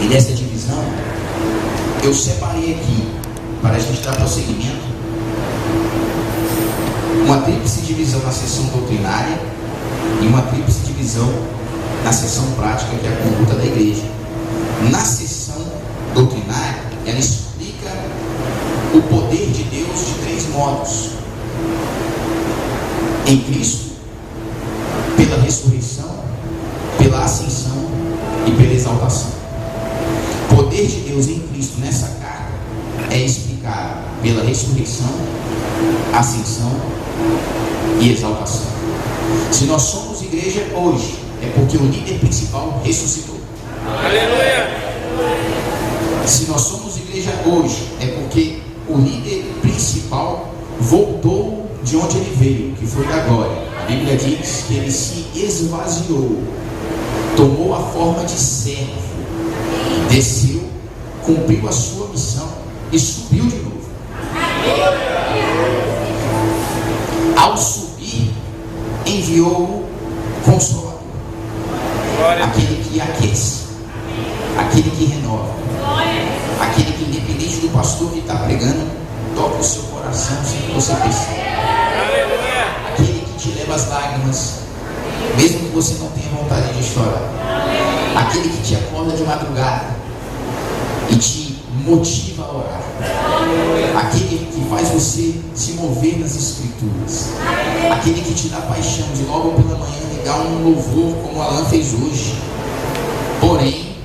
E dessa divisão, eu separei aqui, para a gente dar prosseguimento, uma tríplice divisão na seção doutrinária e uma tríplice divisão na seção prática, que é a conduta da igreja. Na seção doutrinária, ela explica o poder de Deus de 3 modos: em Cristo, pela ressurreição, pela ascensão e pela exaltação. O poder de Deus em Cristo nessa carta é explicado pela ressurreição, ascensão e exaltação. Se nós somos igreja hoje, é porque o líder principal ressuscitou. Aleluia! Se nós somos igreja hoje, é porque o líder principal voltou de onde ele veio, que foi da glória. A Bíblia diz que ele se esvaziou, tomou a forma de servo, desceu, cumpriu a sua missão e subiu de novo. Ao subir, enviou o Consolador, aquele que aquece, aquele que renova, aquele que, independente do pastor que está pregando, toca o seu coração sem que você perceba, aquele que te leva às lágrimas, mesmo que você não tenha vontade de chorar, aquele que te acorda de madrugada e te motiva a orar, aquele que faz você se mover nas escrituras, aquele que te dá paixão de logo pela manhã ligar um louvor como o Alan fez hoje. Porém,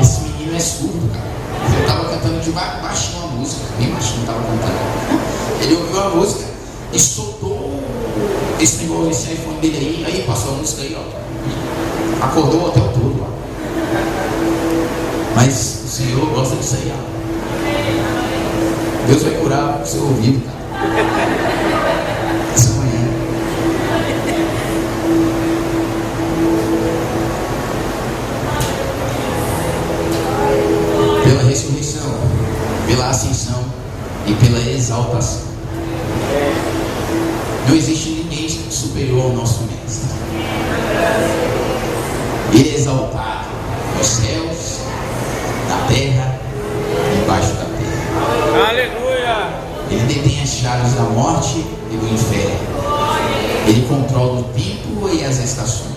esse menino é surdo, cara. Ele estava cantando de baixinho a música, bem baixinho estava cantando. Ele ouviu a música e soltou esse negócio, esse iPhone dele aí passou a música aí, ó. Acordou até o todo lá. Mas o Senhor gosta disso aí, ó. Deus vai curar o seu ouvido, cara. Essa manhã. Pela ressurreição, pela ascensão e pela exaltação. Não existe ninguém superior ao nosso mestre. Ele é exaltado nos céus, na terra e embaixo da terra. Aleluia! Ele detém as chaves da morte e do inferno. Ele controla o tempo e as estações.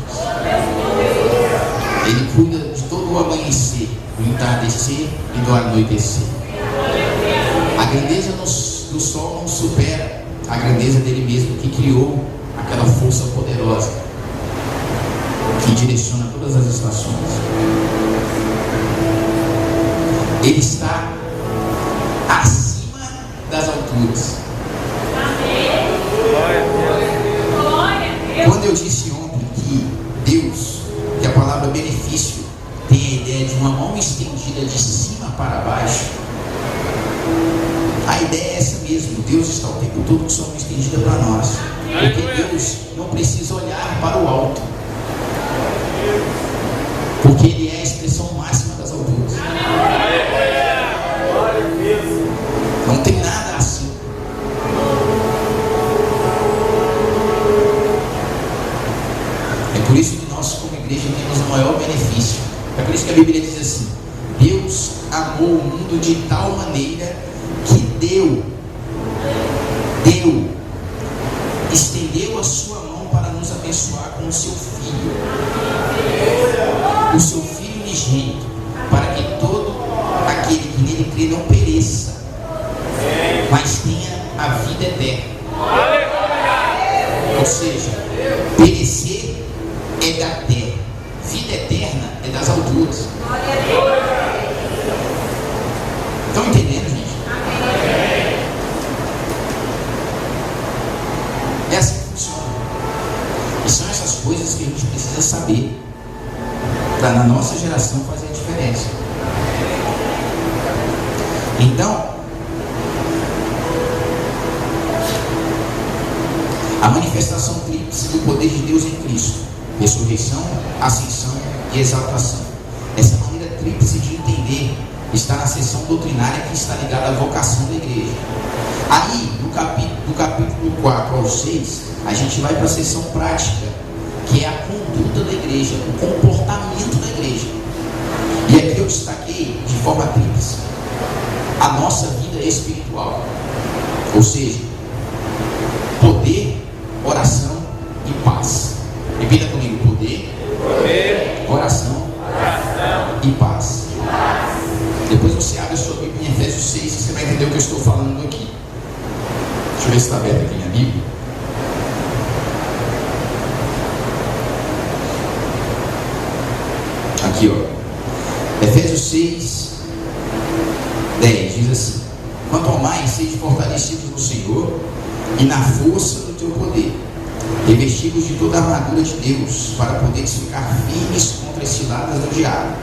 Ele cuida de todo o amanhecer, do entardecer e do anoitecer. A grandeza do sol não supera a grandeza dele mesmo, que criou aquela força poderosa que direciona todas as estações. Ele está acima das alturas. Quando eu disse ontem que Deus, que a palavra benefício tem a ideia de uma mão estendida de cima para baixo, a ideia é essa mesmo. Deus está o tempo todo com sua mão estendida para nós, porque Deus não precisa olhar para o alto, porque Ele é a expressão máxima das alturas. Não tem nada assim. É por isso que nós, como igreja, temos o maior benefício. É por isso que a Bíblia diz assim: Deus amou o mundo de tal maneira que estendeu a sua mão para nos abençoar com o seu Filho, o seu Filho unigênito, para que todo aquele que nele crê não pereça, mas tenha a vida eterna. Ou seja, perecer é da terra, vida eterna é das alturas. Estão entendendo, gente? É assim que funciona. E são essas coisas que a gente precisa saber para na nossa geração fazer a diferença. Então, a manifestação tríplice do poder de Deus em Cristo: ressurreição, ascensão e exaltação. Essa maneira tríplice de entender está na seção doutrinária, que está ligada à vocação da igreja. Aí, do capítulo 4 ao 6, a gente vai para a seção prática, que é a conduta da igreja, o comportamento da igreja. E aqui eu eu destaquei de forma tríplice a nossa vida espiritual, ou seja, poder, oração e paz. Repita comigo: poder, oração e paz. Depois você abre a sua Bíblia em Efésios 6 e você vai entender o que eu estou falando aqui. Deixa eu ver se está aberta aqui minha Bíblia. Aqui, ó. Efésios 6, 10 diz assim: quanto ao mais, sede fortalecidos no Senhor e na força do teu poder, revestidos de toda a armadura de Deus, para poderes ficar firmes contra as ciladas do diabo,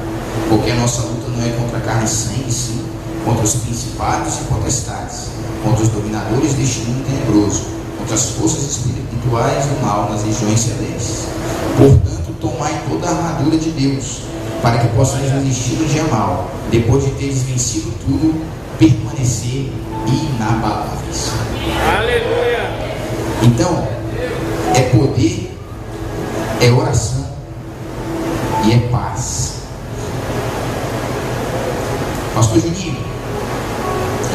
porque a nossa luta não é contra carne e sangue, sim contra os principados e potestades, contra os dominadores deste mundo tenebroso, contra as forças espirituais do mal nas regiões celestes. Portanto, tomai toda a armadura de Deus, para que possais resistir no dia mal, depois de teres vencido tudo, permanecer inabaláveis. Aleluia! Então, é poder, é oração e é paz. Pastor Juninho,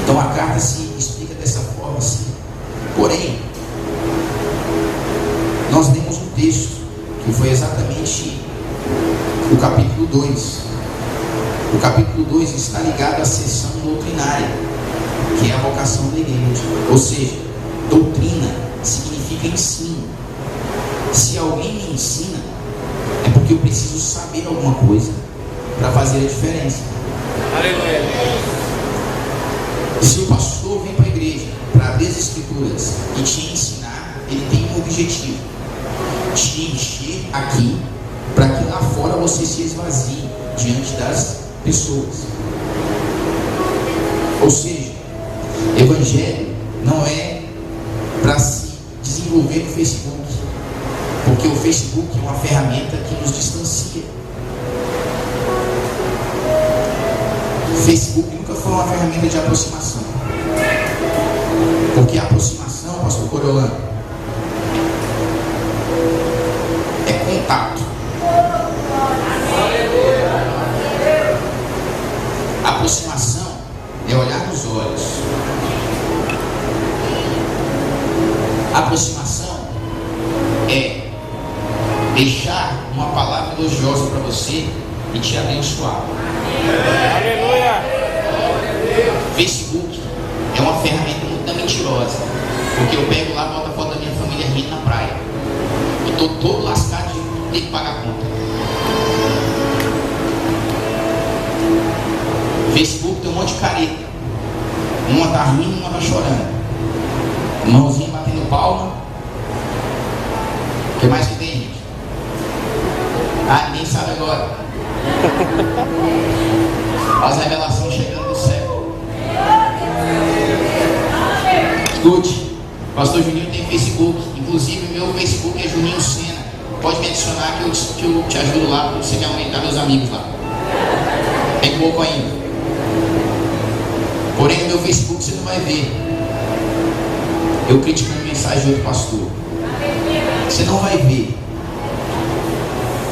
então a carta se explica dessa forma assim. Porém, nós lemos um texto que foi exatamente o capítulo 2. O capítulo 2 está ligado à seção doutrinária, que é a vocação da igreja. Ou seja, doutrina significa ensino. Se alguém me ensina, é porque eu preciso saber alguma coisa para fazer a diferença. Aleluia! E se o pastor vem para a igreja para abrir as escrituras e te ensinar, ele tem um objetivo: te encher aqui, para que lá fora você se esvazie diante das pessoas. Ou seja, evangelho não é para se desenvolver no Facebook, porque o Facebook é uma ferramenta que nos distancia. O Facebook nunca foi uma ferramenta de aproximação, porque a aproximação, pastor Coriolano, é contato. A aproximação é olhar nos olhos. A aproximação é deixar uma palavra elogiosa para você e te abençoar. Aleluia! Facebook é uma ferramenta muito mentirosa, porque eu pego lá, boto a foto da minha família rindo na praia e estou todo lascado de ter que pagar a conta. Facebook tem um monte de careta, uma tá rindo, uma tá chorando, mãozinha batendo palma. O que mais que tem, gente? Ah, ninguém sabe agora. As revelações chegando do céu. Escute, pastor Juninho tem Facebook. Inclusive meu Facebook é Juninho Sena. Pode me adicionar que eu te ajudo lá, porque você quer aumentar meus amigos lá. Tem pouco ainda. Porém no meu Facebook você não vai ver eu criticando mensagem de outro pastor. Você não vai ver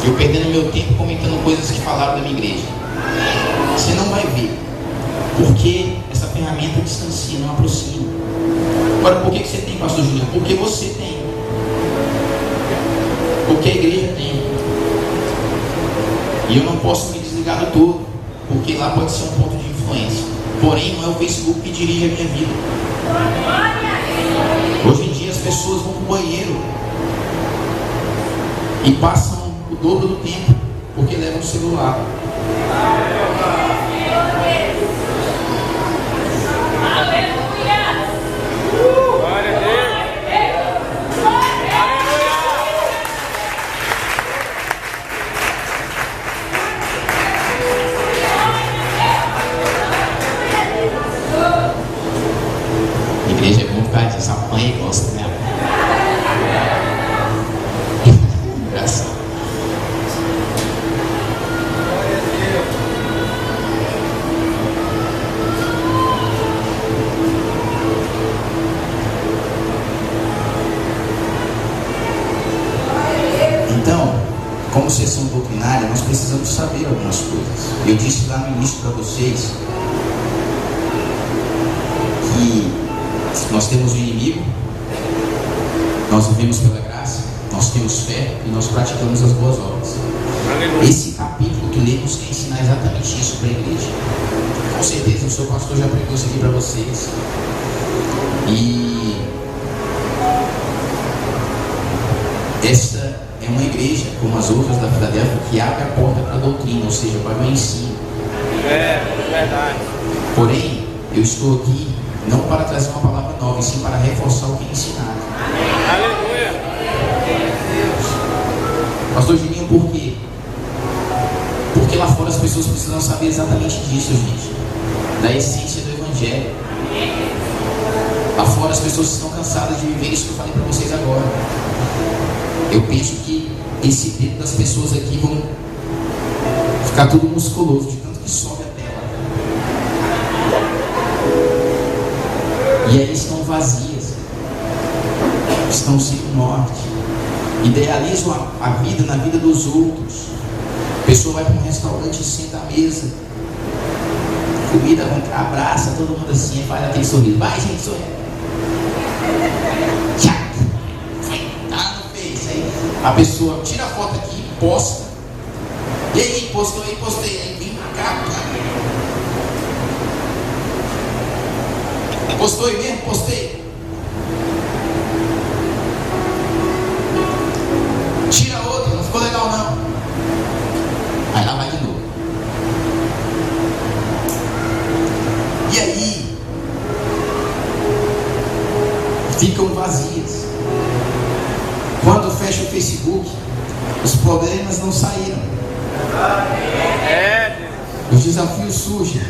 eu perdendo meu tempo comentando coisas que falaram da minha igreja. Você não vai ver, porque essa ferramenta distancia, não aproxima. Agora, por que você tem, pastor Juliano? Porque você tem. Porque a igreja tem. E eu não posso me desligar do todo, porque lá pode ser um ponto de influência. Porém, não é o Facebook que dirige a minha vida. Hoje em dia as pessoas vão para o banheiro e passam o dobro do tempo, porque levam o celular. Glória a Deus! A igreja é bom por causa disso, apanha e gosta, né? Engraçado. precisamos saber algumas coisas. Eu disse lá no início para vocês que nós temos um inimigo, nós vivemos pela graça, nós temos fé e nós praticamos as boas obras. Aleluia. Esse capítulo que lemos quer ensinar exatamente isso para a igreja. Com certeza o seu pastor já pregou isso aqui para vocês. E esta é uma igreja, como as outras da Filadélfia, que abre a porta para a doutrina, ou seja, para o ensino. É verdade. Porém, eu estou aqui não para trazer uma palavra nova, e sim para reforçar o que é ensinado. Aleluia. Pastor Juninho, por quê? Porque lá fora as pessoas precisam saber exatamente disso, gente. Da essência do Evangelho. Lá fora as pessoas estão cansadas de viver isso que eu falei para vocês agora. Eu penso que esse dedo das pessoas aqui vão ficar tudo musculoso, de tanto que sobe a tela. E aí estão vazias, estão sem norte, idealizam a vida na vida dos outros. A pessoa vai para um restaurante e senta à mesa, comida, abraça todo mundo assim, faz aquele sorriso. Vai, gente, sorri. A pessoa tira a foto aqui, posta. E aí, postou aí, postei. Aí vem pra cá, cara. Postou aí mesmo? Postei. Tira outra, não ficou legal não. Aí lá vai de novo. E aí ficam vazias. Quando fecha o Facebook, os problemas não saíram. Os desafios surgem.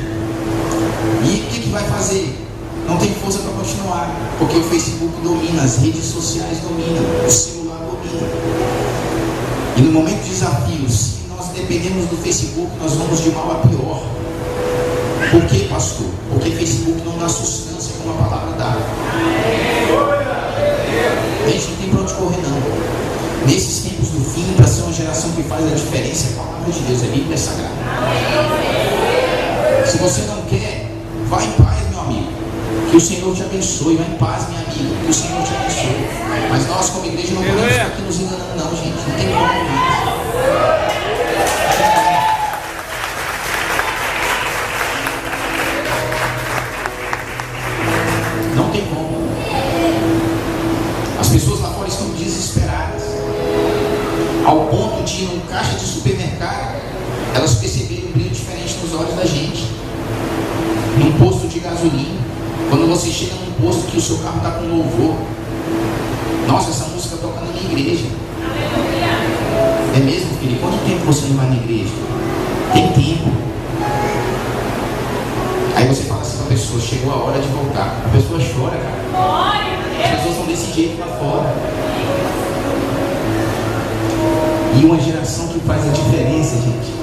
E o que vai fazer? Não tem força para continuar, porque o Facebook domina, as redes sociais dominam, o celular domina. E no momento de desafios, se nós dependemos do Facebook, nós vamos de mal a pior. Por quê, pastor? Porque o Facebook não dá sustância como a palavra dá. Gente, não tem para onde correr não. Nesses tempos do fim, para ser uma geração que faz a diferença, é a palavra de Deus, é Bíblia Sagrada. Se você não quer, vá em paz, meu amigo. Que o Senhor te abençoe. Vá em paz, minha amiga. Que o Senhor te abençoe. Mas nós, como igreja, não podemos ficar aqui nos enganando não, gente. Não tem como mais. Não tem como. As pessoas lá fora estão desesperadas, ao ponto de ir num caixa de supermercado, elas perceberem um brilho diferente nos olhos da gente. Num posto de gasolina, quando você chega num posto que o seu carro está com louvor, nossa, essa música toca na minha igreja. É mesmo, filho? Quanto tempo você não vai na igreja? Tem tempo. Aí você fala assim para a pessoa, chegou a hora de voltar. A pessoa chora, cara. As pessoas estão desse jeito lá fora. E uma geração que faz a diferença, gente,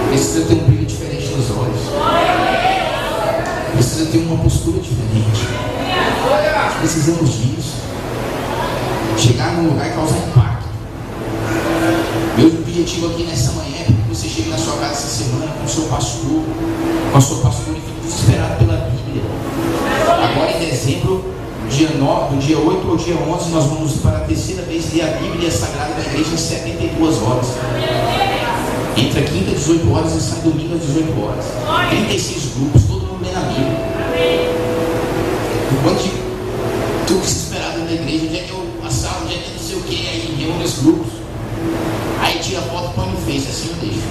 precisa ter um brilho diferente nos olhos. Precisa ter uma postura diferente. Precisamos disso. Chegar num lugar e causar impacto. Meu objetivo aqui nessa manhã é que você chegue na sua casa essa semana com o seu pastor, com a sua pastora, e fique desesperado pela Bíblia. Agora em dezembro, dia 9, do dia 8 ao dia 11, nós vamos para a terceira vez ler a Bíblia Sagrada da igreja em 72 horas. Entra quinta às 18 horas e sai domingo às 18 horas. 36 grupos, todo mundo lê na Bíblia. Enquanto tu desesperado na igreja, onde é que eu passava, onde é que não sei o que, aí reúne os grupos. Aí tira a foto e põe no Face, assim eu deixo.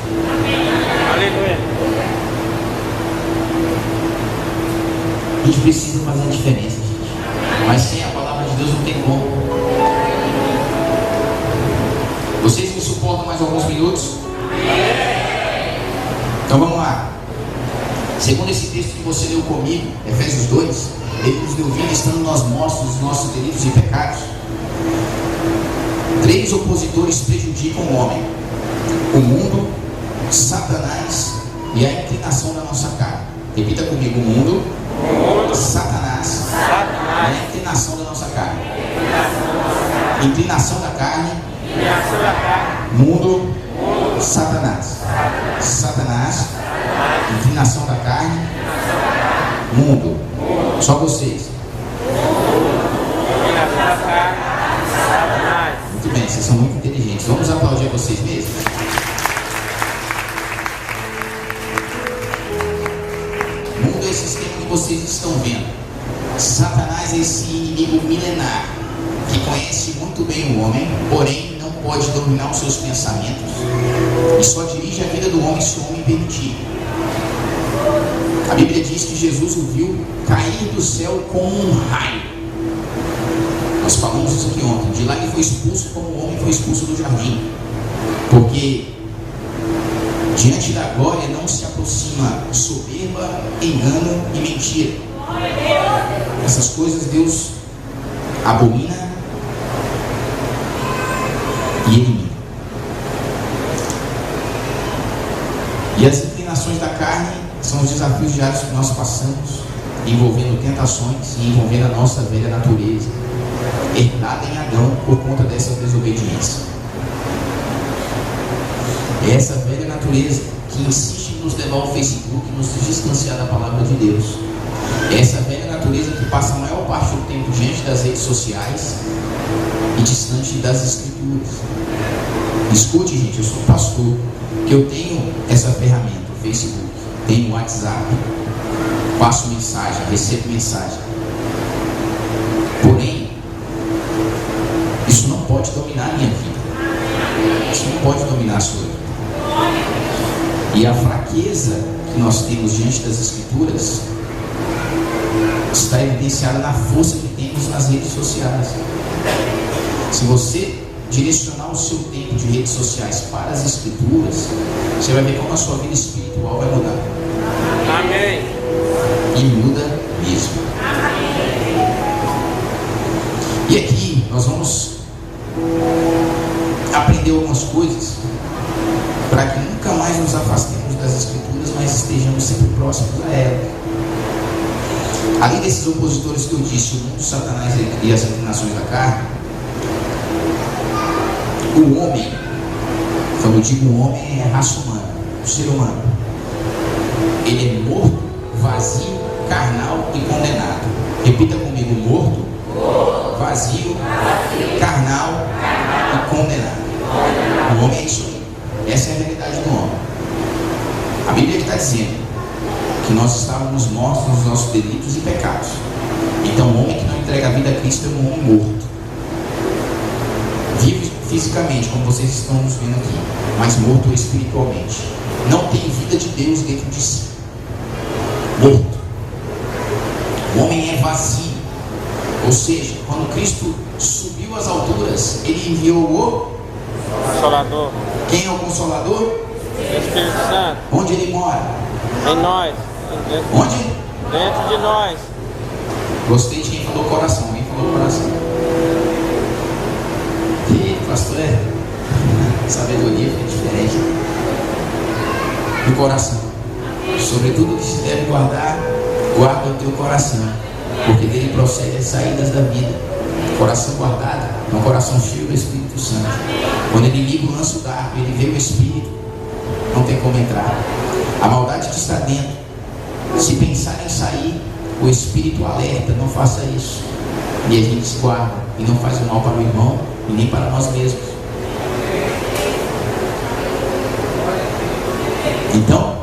Aleluia. A gente precisa fazer a diferença, gente. Mas sem a palavra de Deus não tem como. Vocês me suportam mais alguns minutos? Então vamos lá. Segundo esse texto que você leu comigo, Efésios 2, ele nos deu vida estando nós mortos nos nossos delitos e pecados. 3 opositores prejudicam o homem: o mundo, Satanás e a inclinação da nossa carne. Repita comigo: o mundo, Satanás e a inclinação da nossa carne. Inclinação da carne, mundo, Satanás. Satanás. Inclinação da carne. Mundo. Só vocês. Muito bem, vocês são muito inteligentes. Vamos aplaudir vocês mesmos? Mundo é esse sistema que vocês estão vendo. Satanás é esse inimigo milenar que conhece muito bem o homem, porém não pode dominar os seus pensamentos e só dirige a vida do homem se o homem permitir. A Bíblia diz que Jesus o viu cair do céu como um raio. Nós falamos isso aqui ontem. De lá ele foi expulso como o homem foi expulso do jardim, porque diante da glória não se aproxima soberba, engano e mentira. Essas coisas Deus abomina e elimina. E as inclinações da carne são os desafios diários que nós passamos, envolvendo tentações e envolvendo a nossa velha natureza, herdada em Adão por conta dessa desobediência. É essa velha natureza que insiste em nos levar ao Facebook e nos distanciar da palavra de Deus. É essa velha natureza que passa a maior parte do tempo diante das redes sociais e distante das Escrituras. Escute, gente, eu sou pastor, que eu tenho essa ferramenta, o Facebook, tenho o WhatsApp, passo mensagem, recebo mensagem. Porém, isso não pode dominar a minha vida. Isso não pode dominar a sua vida. E a fraqueza que nós temos diante das Escrituras está evidenciada na força que temos nas redes sociais. Se você direcionar o seu tempo de redes sociais para as Escrituras, você vai ver como a sua vida espiritual vai mudar. Amém. E muda mesmo. E aqui nós vamos aprender algumas coisas para que nunca mais nos afastemos das Escrituras, mas estejamos sempre próximos a ela. Além desses opositores que eu disse, o mundo, Satanás e as inclinações da carne, o homem, quando eu digo o homem, é a raça humana, o ser humano. Ele é morto, vazio, carnal e condenado. Repita comigo: morto, vazio, carnal e condenado. O homem é isso aí. Essa é a realidade do homem. A Bíblia está dizendo que nós estávamos mortos nos nossos delitos e pecados. Então o homem que não entrega a vida a Cristo é um homem morto. Vive fisicamente, como vocês estão nos vendo aqui, mas morto espiritualmente. Não tem vida de Deus dentro de si. Morto. O homem é vazio. Ou seja, quando Cristo subiu às alturas, ele enviou o Consolador. Quem é o Consolador? Espírito Santo. Onde ele mora? Em nós. Onde? Dentro de nós. Gostei de quem falou coração. Quem falou coração? Que pastor é? Sabedoria é diferente. No coração. Sobretudo que se deve guardar, guarda o teu coração, porque dele procede as saídas da vida. Coração guardado é um coração cheio do Espírito Santo. Quando ele liga o lanço d'arco, ele vê o Espírito, não tem como entrar. A maldade que está dentro, se pensar em sair, o Espírito alerta: não faça isso. E a gente se guarda e não faz o mal para o irmão e nem para nós mesmos. Então,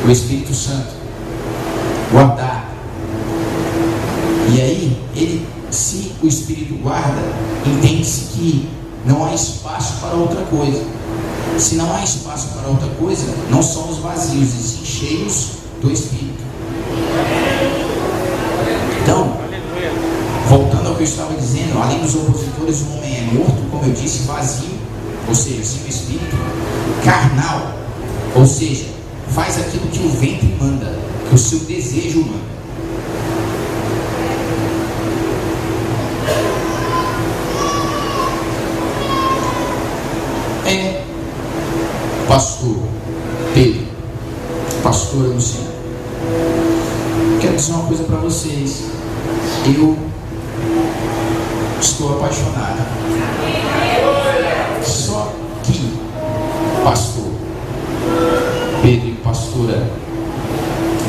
o Espírito Santo guardar. E aí, se o Espírito guarda, entende-se que não há espaço para outra coisa. Se não há espaço para outra coisa, não somos vazios, e sim cheios do Espírito. Então, voltando ao que eu estava dizendo, além dos opositores, o homem é morto, como eu disse, vazio, ou seja, sem o Espírito, carnal, ou seja, faz aquilo que o ventre manda, que o seu desejo manda. Pastor Pedro, pastora Luciana, quero dizer uma coisa para vocês. Eu estou apaixonado. Só que pastor Pedro e pastora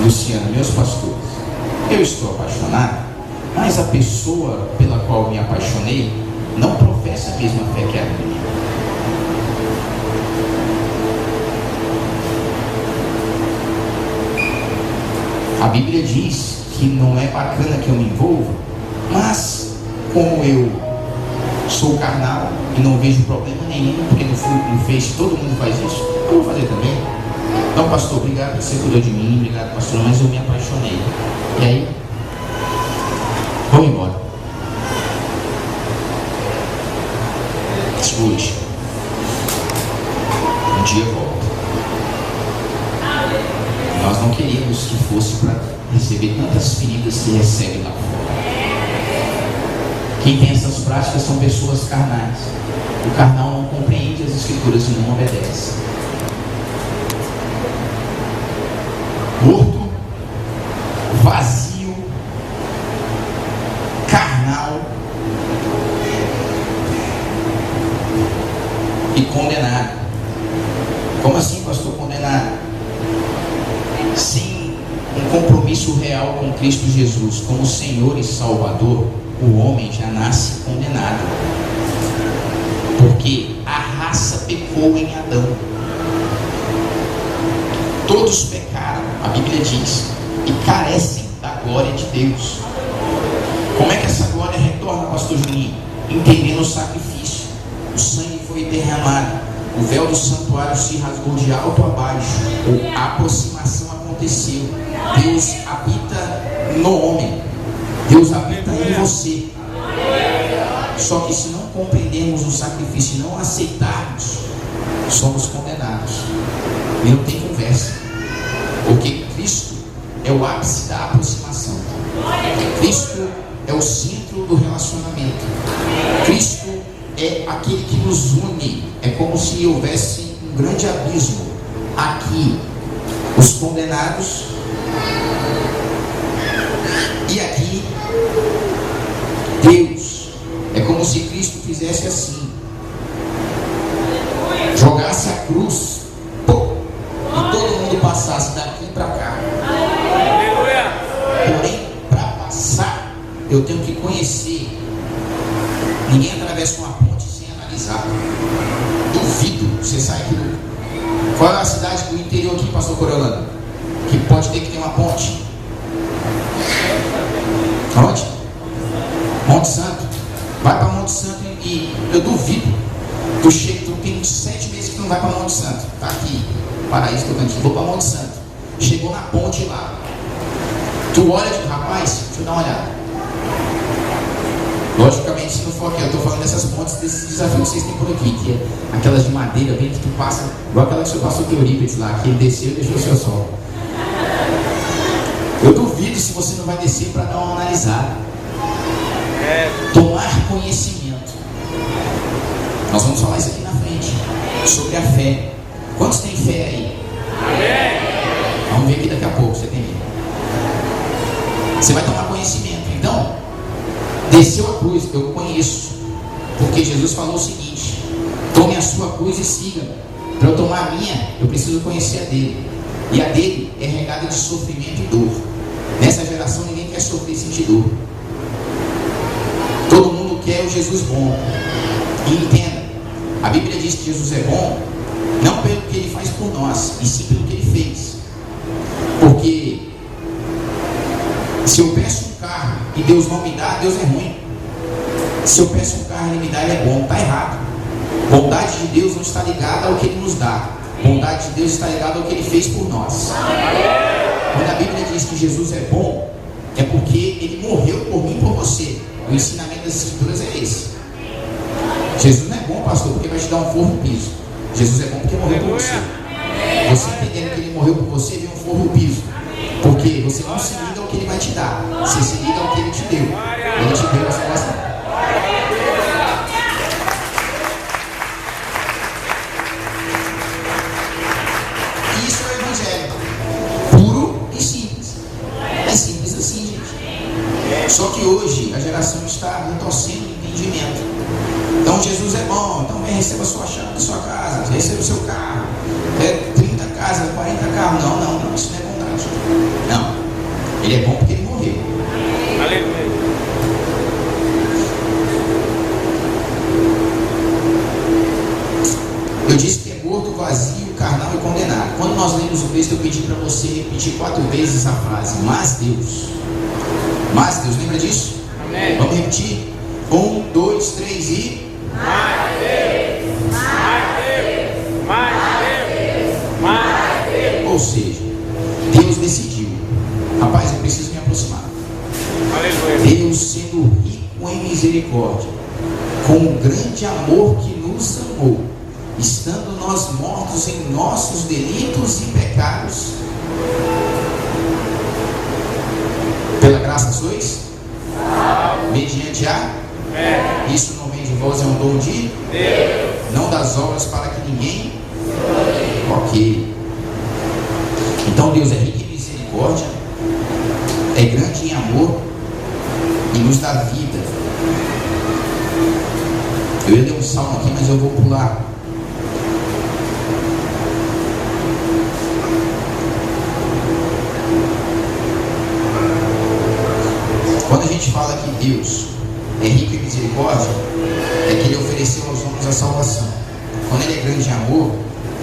Luciana, meus pastores, eu estou apaixonado, mas a pessoa pela qual me apaixonei não professa a mesma fé que a minha. A Bíblia diz que não é bacana que eu me envolva, mas como eu sou carnal e não vejo problema nenhum, porque no Face todo mundo faz isso, eu vou fazer também. Então, pastor, obrigado por você cuidou de mim, obrigado, pastor, mas eu me apaixonei. E aí, vamos embora. Escute, um dia volta. Nós não queríamos que fosse para receber tantas feridas que recebe lá fora. Quem tem essas práticas são pessoas carnais. O carnal não compreende as escrituras e não obedece. Morto, vazio, carnal e condenado. Como assim, pastor, condenado? Sem um compromisso real com Cristo Jesus como Senhor e Salvador, o homem já nasce condenado, porque a raça pecou em Adão. Todos pecaram, a Bíblia diz, e carecem da glória de Deus. Como é que essa glória retorna, pastor Juninho? Entendendo o sacrifício. O sangue foi derramado, o véu do santuário se rasgou de alto a baixo, a aproximação aconteceu. Deus habita no homem, Deus habita em você. Só que se não compreendermos o sacrifício e não aceitarmos, somos condenados. E não tem conversa, porque Cristo é o ápice da aproximação. Cristo é o centro do relacionamento. Cristo é aquele que nos une. É como se houvesse um grande abismo. Aqui, os condenados, e aqui, Deus. É como se Cristo fizesse assim: jogasse a cruz, e todo mundo passasse daqui para cá. Porém, para passar, eu tenho que conhecer. Ninguém atravessa uma ponte sem analisar. Duvido você sair aqui do... Qual é a cidade do interior aqui, pastor Coriolano, que pode ter que ter uma ponte? Onde? Monte Santo. Vai para Monte Santo e eu duvido. Tu tem 7 meses que tu não vai para Monte Santo. Tá aqui, Paraíso Tocantins. Vou para Monte Santo. Chegou na ponte lá. Tu olha e diz: rapaz, deixa eu dar uma olhada. Logicamente, se não for aqui, eu estou falando dessas pontes, desses desafios que vocês têm por aqui, que é aquelas de madeira, bem que tu passa, igual aquela que você passou com o Eurípides lá, que ele desceu e deixou o seu sol. Eu duvido se você não vai descer para dar uma analisada. Tomar conhecimento. Nós vamos falar isso aqui na frente, sobre a fé. Quantos tem fé aí? Vamos ver aqui daqui a pouco, você tem medo. Você vai tomar conhecimento. Então, desceu a cruz, eu conheço, porque Jesus falou o seguinte: tome a sua cruz e siga-me. Para eu tomar a minha, eu preciso conhecer a dele, e a dele é regada de sofrimento e dor. Nessa geração ninguém quer sofrer e sentir dor. Todo mundo quer o Jesus bom. E entenda, a Bíblia diz que Jesus é bom não pelo que ele faz por nós, e sim pelo que ele fez. Porque se eu peço um carro e Deus não me dá, Deus é ruim. Se eu peço um carro e ele me dá, ele é bom. Está errado. Bondade de Deus não está ligada ao que ele nos dá. Bondade de Deus está ligada ao que ele fez por nós. Quando a Bíblia diz que Jesus é bom, é porque ele morreu por mim e por você. O ensinamento das Escrituras é esse. Jesus não é bom, pastor, porque vai te dar um forro no piso. Jesus é bom porque morreu por você. Você entendendo que ele morreu por você, vem um forro no piso. Porque você não se liga ao que ele vai te dar, você se liga ao que ele te deu. Ele te deu a salvação. Isso é o Evangelho, puro e simples. É simples assim, gente. Só que hoje a geração está retorcendo o entendimento. Então Jesus é bom, então vem, receba a sua chave da sua casa, receba o seu carro. carnal e condenado. Quando nós lemos o texto, eu pedi para você repetir 4 vezes a frase, mas Deus. Mas Deus, lembra disso? Amém. Vamos repetir? 1, 2, 3 e... Mais Deus, mais Deus, mais Deus, mais Deus. Ou seja, Deus decidiu. Rapaz, eu preciso me aproximar. Aleluia. Deus sendo rico em misericórdia, com o grande amor que nos amou, estando nós mortos em nossos delitos e pecados, pela graça sois? Mediante a? Isso não vem de vós, é um dom de Deus, não das obras para que ninguém. Ok. Então Deus é rico em misericórdia, é grande em amor e nos dá vida. Eu ia ler um salmo aqui, mas eu vou pular. Quando a gente fala que Deus é rico em misericórdia, é que Ele ofereceu aos homens a salvação. Quando Ele é grande em amor,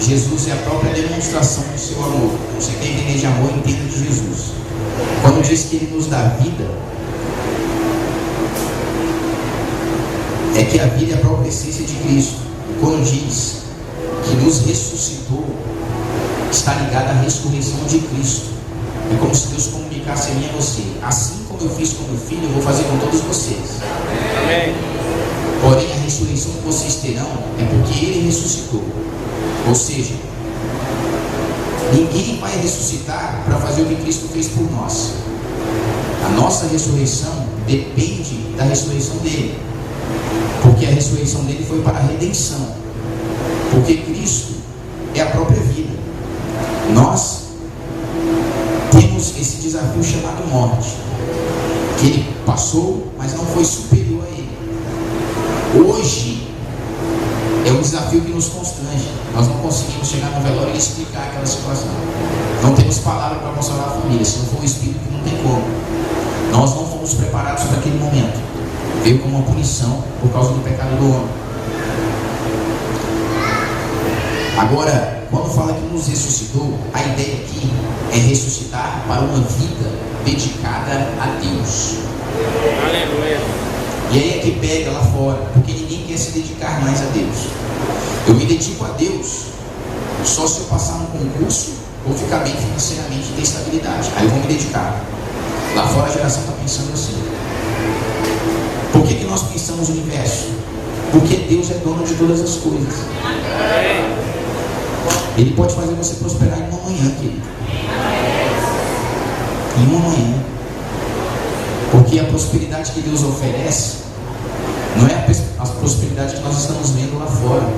Jesus é a própria demonstração do seu amor. Você quer entender de amor, entenda de Jesus. Quando diz que Ele nos dá vida, é que a vida é a própria essência de Cristo. E quando diz que nos ressuscitou, está ligado à ressurreição de Cristo. É como se Deus comunicasse a mim e a você: assim como eu fiz com meu filho, eu vou fazer com todos vocês. Amém. Porém, a ressurreição que vocês terão é porque Ele ressuscitou. Ou seja, ninguém vai ressuscitar para fazer o que Cristo fez por nós. A nossa ressurreição depende da ressurreição dele, porque a ressurreição dele foi para a redenção, porque Cristo é a própria vida. Nós temos esse desafio chamado morte, que ele passou, mas não foi superior a ele. Hoje é um desafio que nos constrange. Nós não conseguimos chegar no velório e explicar aquela situação. Não temos palavra para consolar a família. Se não for o Espírito, não tem como. Nós não fomos preparados para aquele momento. Veio como uma punição por causa do pecado do homem. Agora, quando fala que nos ressuscitou, a ideia aqui é ressuscitar para uma vida dedicada a Deus. Aleluia. E aí é que pega lá fora, porque ninguém quer se dedicar mais a Deus. Eu me dedico a Deus só se eu passar no concurso ou ficar bem financeiramente e ter estabilidade. Aí eu vou me dedicar. Lá fora a geração está pensando assim. Por que nós pensamos o universo? Porque Deus é dono de todas as coisas. Ele pode fazer você prosperar em uma manhã, querido. Em uma manhã. Porque a prosperidade que Deus oferece não é a prosperidade que nós estamos vendo lá fora.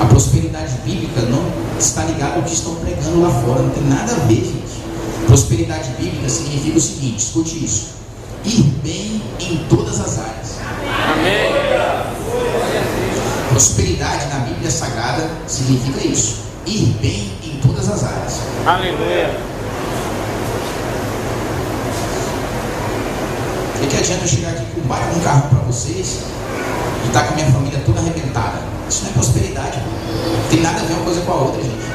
A prosperidade bíblica não está ligada ao que estão pregando lá fora. Não tem nada a ver, gente. Prosperidade bíblica significa o seguinte: escute isso: ir bem em todas as áreas. Amém. Prosperidade na Bíblia Sagrada significa isso: ir bem em todas as áreas. Aleluia. O que adianta eu chegar aqui com um carro para vocês e estar com a minha família toda arrebentada? Isso não é prosperidade, mano. Não tem nada a ver uma coisa com a outra, gente.